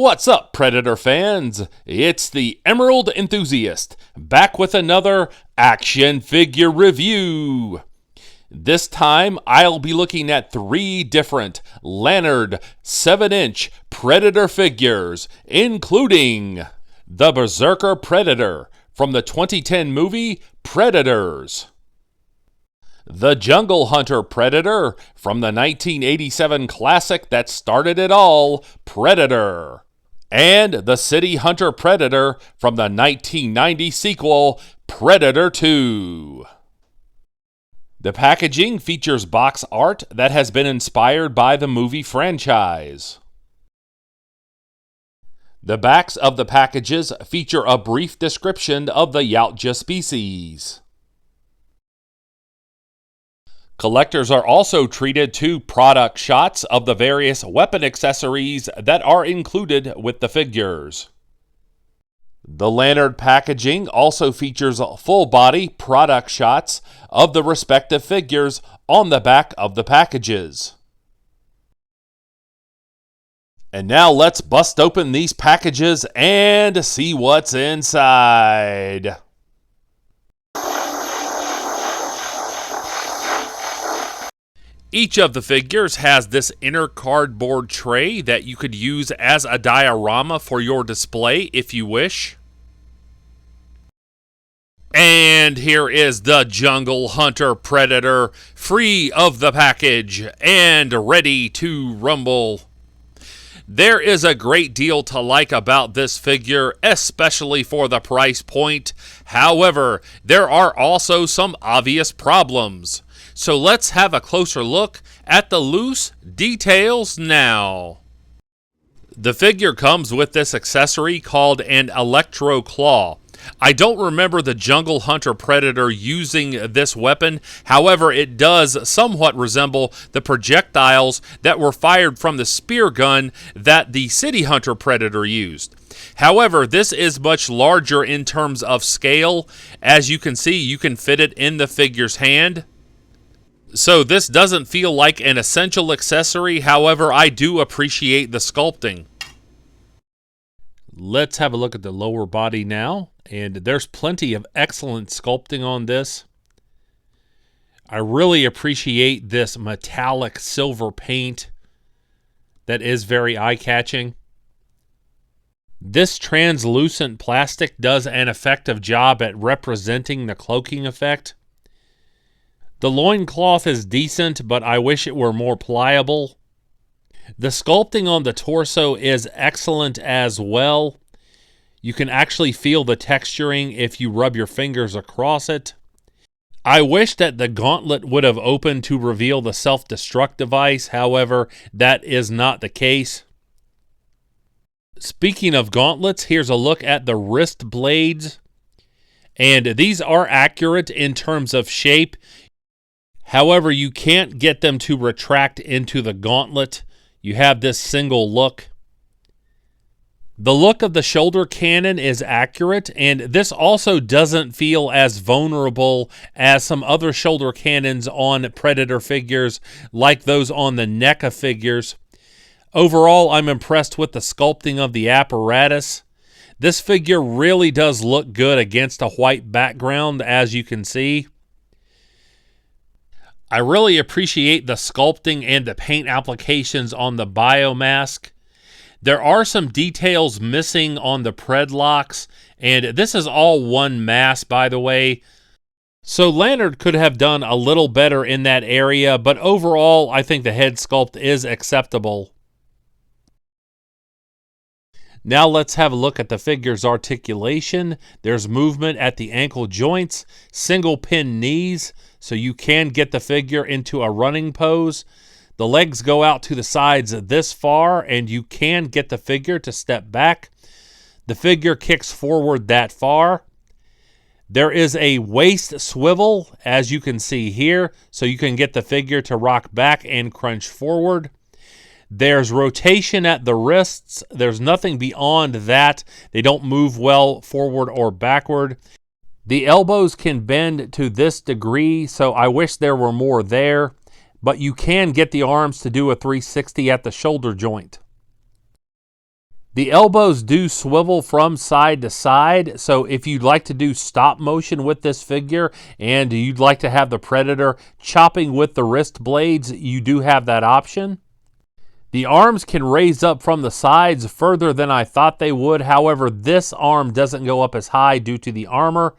What's up, Predator fans? It's the Emerald Enthusiast, back with another action figure review. This time, I'll be looking at 3 different Lanard 7-inch Predator figures, including the Berserker Predator from the 2010 movie Predators, the Jungle Hunter Predator from the 1987 classic that started it all, Predator, and the City Hunter Predator from the 1990 sequel, Predator 2. The packaging features box art that has been inspired by the movie franchise. The backs of the packages feature a brief description of the Yautja species. Collectors are also treated to product shots of the various weapon accessories that are included with the figures. The Lanard packaging also features full-body product shots of the respective figures on the back of the packages. And now let's bust open these packages and see what's inside. Each of the figures has this inner cardboard tray that you could use as a diorama for your display if you wish. And here is the Jungle Hunter Predator, free of the package and ready to rumble. There is a great deal to like about this figure, especially for the price point. However, there are also some obvious problems. So let's have a closer look at the loose details now. The figure comes with this accessory called an Electro Claw. I don't remember the Jungle Hunter Predator using this weapon. However, it does somewhat resemble the projectiles that were fired from the spear gun that the City Hunter Predator used. However, this is much larger in terms of scale. As you can see, you can fit it in the figure's hand. So this doesn't feel like an essential accessory. However, I do appreciate the sculpting. Let's have a look at the lower body now. And there's plenty of excellent sculpting on this. I really appreciate this metallic silver paint that is very eye-catching. This translucent plastic does an effective job at representing the cloaking effect. The loincloth is decent, but I wish it were more pliable. The sculpting on the torso is excellent as well. You can actually feel the texturing if you rub your fingers across it. I wish that the gauntlet would have opened to reveal the self-destruct device. However, that is not the case. Speaking of gauntlets, here's a look at the wrist blades. And these are accurate in terms of shape. However, you can't get them to retract into the gauntlet. You have this single look. The look of the shoulder cannon is accurate, and this also doesn't feel as vulnerable as some other shoulder cannons on Predator figures, like those on the NECA figures. Overall, I'm impressed with the sculpting of the apparatus. This figure really does look good against a white background, as you can see. I really appreciate the sculpting and the paint applications on the biomask. There are some details missing on the predlocks, and this is all one mass, by the way. So Lanard could have done a little better in that area, but overall, I think the head sculpt is acceptable. Now let's have a look at the figure's articulation. There's movement at the ankle joints, single pin knees, so you can get the figure into a running pose. The legs go out to the sides this far, and you can get the figure to step back. The figure kicks forward that far. There is a waist swivel, as you can see here, so you can get the figure to rock back and crunch forward. There's rotation at the wrists. There's nothing beyond that. They don't move well forward or backward. The elbows can bend to this degree, so I wish there were more there. But you can get the arms to do a 360 at the shoulder joint. The elbows do swivel from side to side, so if you'd like to do stop motion with this figure and you'd like to have the Predator chopping with the wrist blades, you do have that option. The arms can raise up from the sides further than I thought they would. However, this arm doesn't go up as high due to the armor.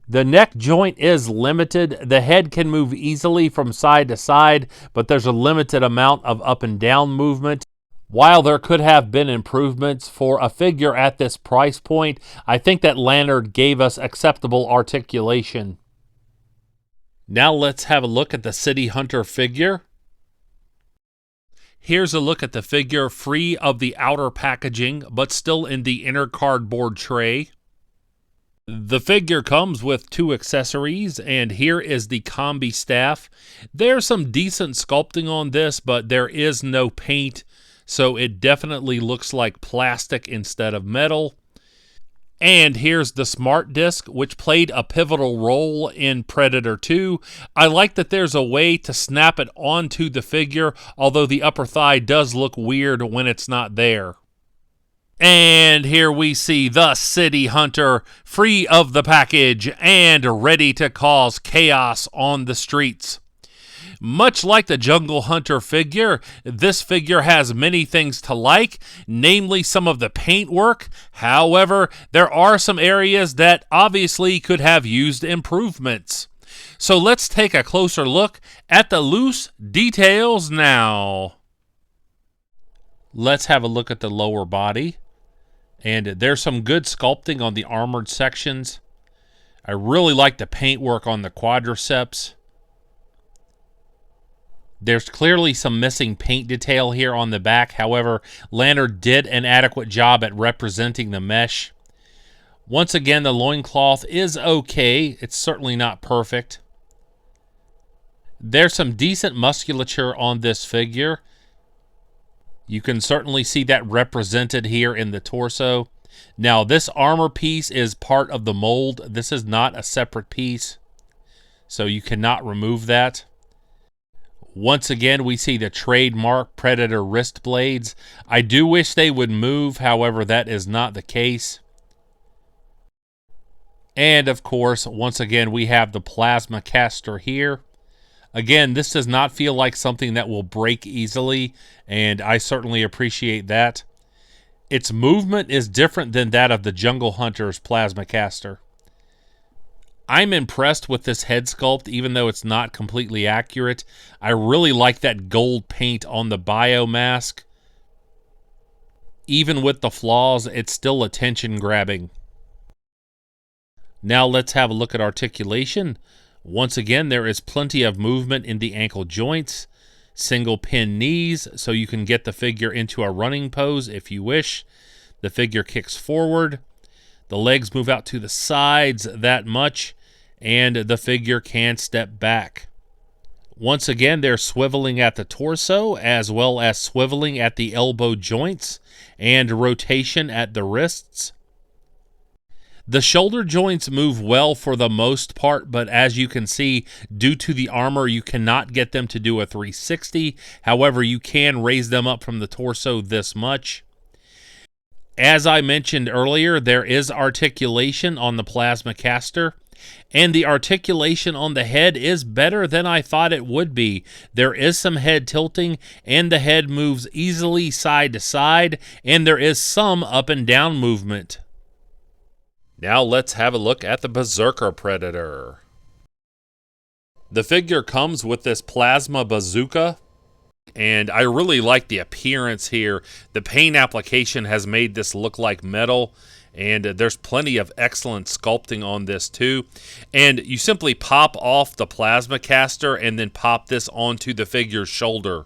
The neck joint is limited. The head can move easily from side to side, but there's a limited amount of up and down movement. While there could have been improvements for a figure at this price point, I think that Lanard gave us acceptable articulation. Now let's have a look at the City Hunter figure. Here's a look at the figure free of the outer packaging, but still in the inner cardboard tray. The figure comes with 2 accessories, and here is the combi staff. There's some decent sculpting on this, but there is no paint, so it definitely looks like plastic instead of metal. And here's the smart disc, which played a pivotal role in Predator 2. I like that there's a way to snap it onto the figure, although the upper thigh does look weird when it's not there. And here we see the City Hunter, free of the package and ready to cause chaos on the streets. Much like the Jungle Hunter figure, this figure has many things to like, namely some of the paintwork. However, there are some areas that obviously could have used improvements. So let's take a closer look at the loose details now. Let's have a look at the lower body. And there's some good sculpting on the armored sections. I really like the paintwork on the quadriceps. There's clearly some missing paint detail here on the back. However, Lanard did an adequate job at representing the mesh. Once again, the loincloth is okay. It's certainly not perfect. There's some decent musculature on this figure. You can certainly see that represented here in the torso. Now, this armor piece is part of the mold. This is not a separate piece, so you cannot remove that. Once again, we see the trademark Predator wrist blades. I do wish they would move, however, that is not the case. And, of course, once again, we have the plasma caster here. Again, this does not feel like something that will break easily, and I certainly appreciate that. Its movement is different than that of the Jungle Hunter's plasma caster. I'm impressed with this head sculpt, even though it's not completely accurate. I really like that gold paint on the bio mask. Even with the flaws, it's still attention-grabbing. Now let's have a look at articulation. Once again, there is plenty of movement in the ankle joints. Single pin knees, so you can get the figure into a running pose if you wish. The figure kicks forward. The legs move out to the sides that much, and the figure can step back. Once again, they're swiveling at the torso, as well as swiveling at the elbow joints, and rotation at the wrists. The shoulder joints move well for the most part, but as you can see, due to the armor, you cannot get them to do a 360. However, you can raise them up from the torso this much. As I mentioned earlier, there is articulation on the plasma caster, and the articulation on the head is better than I thought it would be. There is some head tilting, and the head moves easily side to side, and there is some up and down movement. Now let's have a look at the Berserker Predator. The figure comes with this plasma bazooka, and I really like the appearance here. The paint application has made this look like metal, and there's plenty of excellent sculpting on this too. And you simply pop off the plasma caster and then pop this onto the figure's shoulder.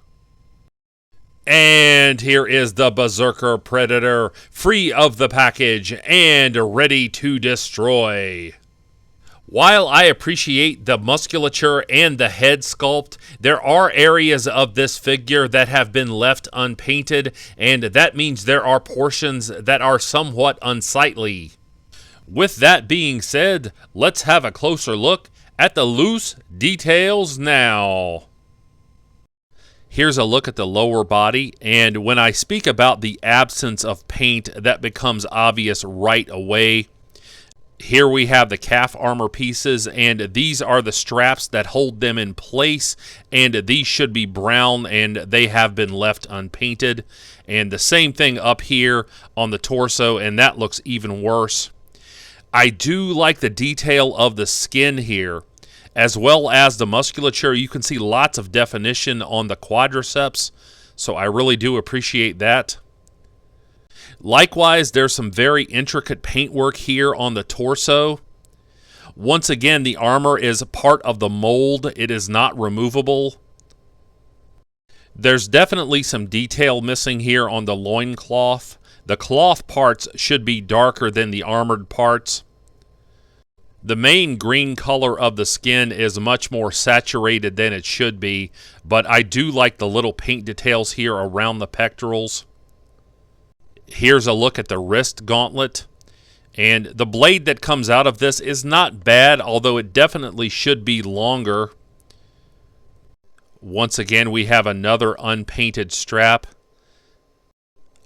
And here is the Berserker Predator, free of the package and ready to destroy. While I appreciate the musculature and the head sculpt, there are areas of this figure that have been left unpainted, and that means there are portions that are somewhat unsightly. With that being said, let's have a closer look at the loose details now. Here's a look at the lower body, and when I speak about the absence of paint, that becomes obvious right away. Here we have the calf armor pieces, and these are the straps that hold them in place, and these should be brown, and they have been left unpainted. And the same thing up here on the torso, and that looks even worse. I do like the detail of the skin here, as well as the musculature. You can see lots of definition on the quadriceps, so I really do appreciate that. Likewise, there's some very intricate paintwork here on the torso. Once again, the armor is part of the mold. It is not removable. There's definitely some detail missing here on the loincloth. The cloth parts should be darker than the armored parts. The main green color of the skin is much more saturated than it should be, but I do like the little paint details here around the pectorals. Here's a look at the wrist gauntlet, and the blade that comes out of this is not bad, although it definitely should be longer. Once again, we have another unpainted strap.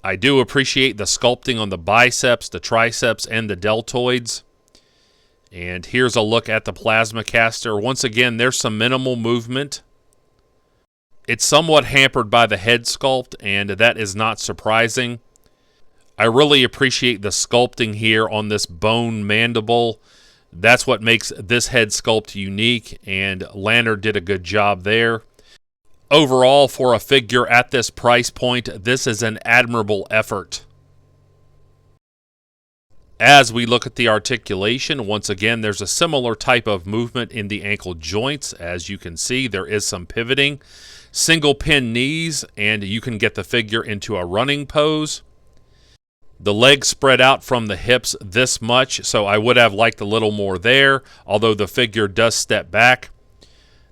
I do appreciate the sculpting on the biceps, the triceps, and the deltoids. And here's a look at the plasma caster. Once again, there's some minimal movement. It's somewhat hampered by the head sculpt, and that is not surprising. I really appreciate the sculpting here on this bone mandible. That's what makes this head sculpt unique, and Lanard did a good job there. Overall, for a figure at this price point, this is an admirable effort. As we look at the articulation, once again, there's a similar type of movement in the ankle joints. As you can see, there is some pivoting. Single pin knees, and you can get the figure into a running pose. The legs spread out from the hips this much, so I would have liked a little more there, although the figure does step back.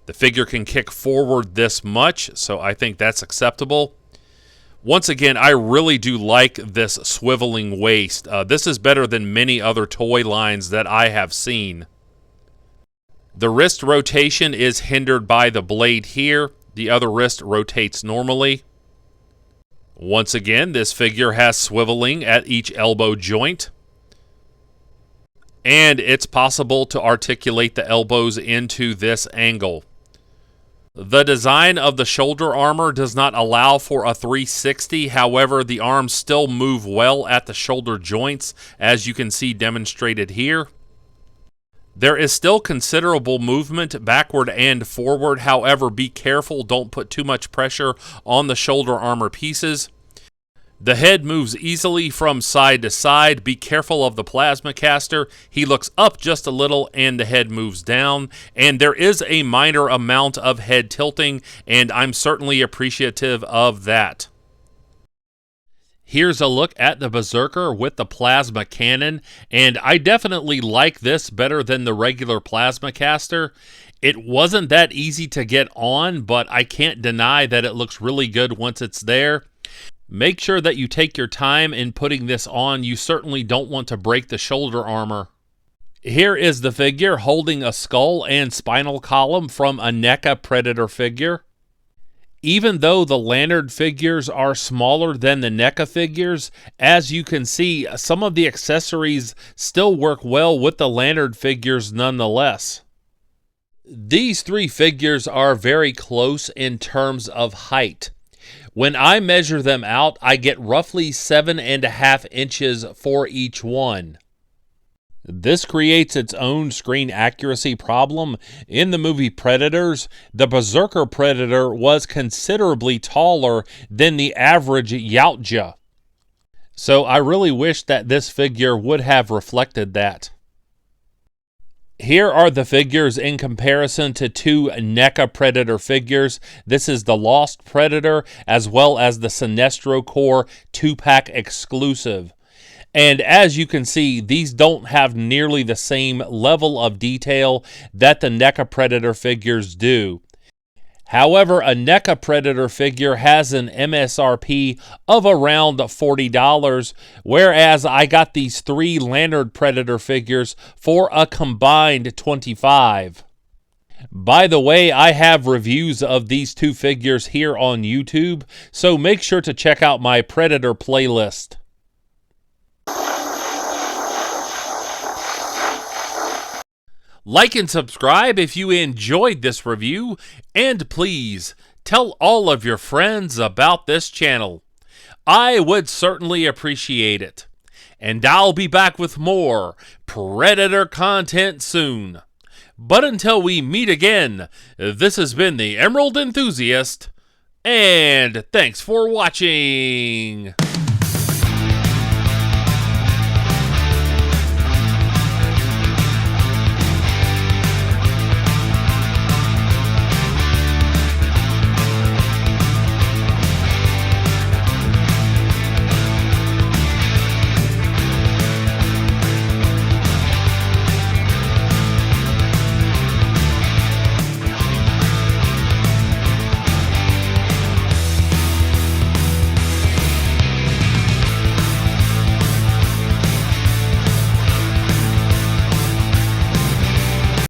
The figure can kick forward this much, so I think that's acceptable. Once again, I really do like this swiveling waist. This is better than many other toy lines that I have seen. The wrist rotation is hindered by the blade here. The other wrist rotates normally. Once again, this figure has swiveling at each elbow joint. And it's possible to articulate the elbows into this angle. The design of the shoulder armor does not allow for a 360. However, the arms still move well at the shoulder joints, as you can see demonstrated here. There is still considerable movement backward and forward. However, be careful, don't put too much pressure on the shoulder armor pieces. The head moves easily from side to side. Be careful of the plasma caster. He looks up just a little and the head moves down. And there is a minor amount of head tilting, and I'm certainly appreciative of that. Here's a look at the Berserker with the plasma cannon, and I definitely like this better than the regular plasma caster. It wasn't that easy to get on, but I can't deny that it looks really good once it's there. Make sure that you take your time in putting this on. You certainly don't want to break the shoulder armor. Here is the figure holding a skull and spinal column from a NECA Predator figure. Even though the Lanard figures are smaller than the NECA figures, as you can see, some of the accessories still work well with the Lanard figures nonetheless. These three figures are very close in terms of height. When I measure them out, I get roughly 7.5 inches for each one. This creates its own screen accuracy problem. In the movie Predators, the Berserker Predator was considerably taller than the average Yautja. So I really wish that this figure would have reflected that. Here are the figures in comparison to two NECA Predator figures. This is the Lost Predator as well as the Sinestro Corps 2-pack exclusive. And as you can see, these don't have nearly the same level of detail that the NECA Predator figures do. However, a NECA Predator figure has an MSRP of around $40, whereas I got these three Lanard Predator figures for a combined $25. By the way, I have reviews of these two figures here on YouTube, so make sure to check out my Predator playlist. Like and subscribe if you enjoyed this review, and please tell all of your friends about this channel. I would certainly appreciate it. And I'll be back with more Predator content soon. But until we meet again, this has been the Emerald Enthusiast, and thanks for watching!